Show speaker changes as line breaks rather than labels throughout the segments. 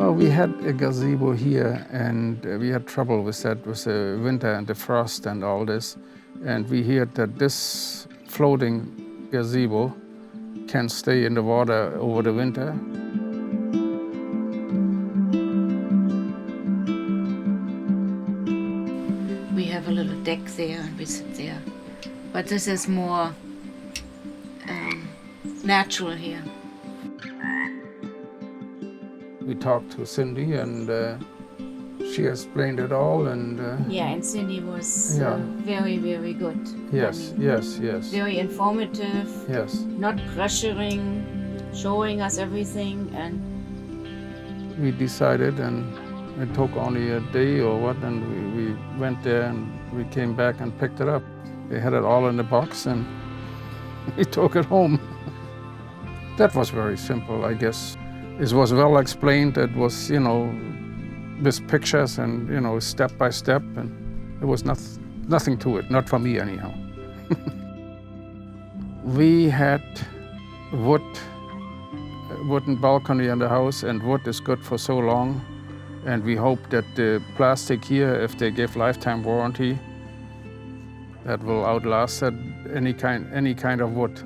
Well, we had a gazebo here, and we had trouble with that, with the winter and the frost and all this. And we heard that this floating gazebo can stay in the water over the winter.
We have a little deck there and we sit there. But this is more natural here.
We talked to Cindy, and she explained it all. And
Yeah, and Cindy was
Yeah.
very, very good.
yes, yes, yes,
Very informative,
yes.
not pressuring, showing us everything, and
We decided, and it took only a day or what, and we went there and we came back and picked it up. They had it all in the box, and we took it home. That was very simple, I guess. It was well explained. It was, with pictures and, step by step, and there was nothing to it, not for me anyhow. We had wooden balcony in the house, and wood is good for so long. And we hope that the plastic here, if they give lifetime warranty, that will outlast any kind of wood.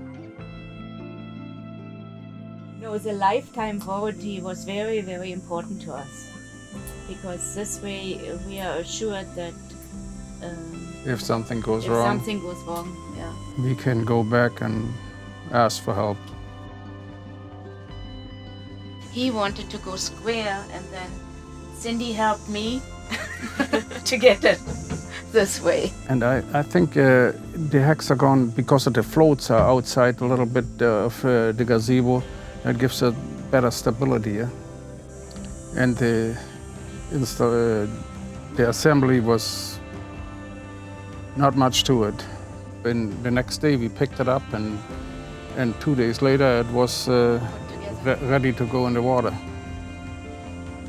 no, the lifetime warranty was very, very important to us, because this way we are assured that
If something goes
if
wrong,
something goes wrong, yeah.
we can go back and ask for help.
He wanted to go square, and then Cindy helped me to get it this way.
And I think the Hexagon, because of the floats are outside a little bit of the gazebo, that gives it better stability. Yeah? And the assembly was not much to it. And the next day we picked it up, and 2 days later it was ready to go in the water.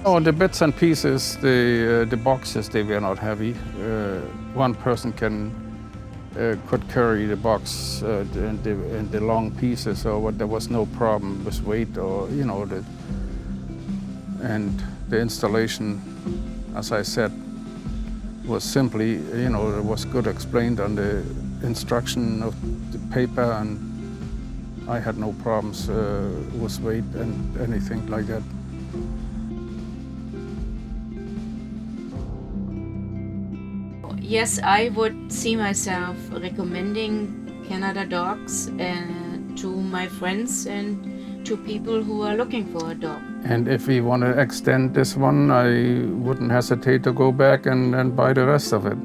Oh, the bits and pieces, the boxes, they were not heavy. One person could carry the box and the long pieces, so there was no problem with weight or and the installation, as I said, was simply it was good explained on the instruction of the paper, and I had no problems with weight and anything like that.
Yes, I would see myself recommending CanadaDocks to my friends and to people who are looking for a dog.
And if we want to extend this one, I wouldn't hesitate to go back and buy the rest of it.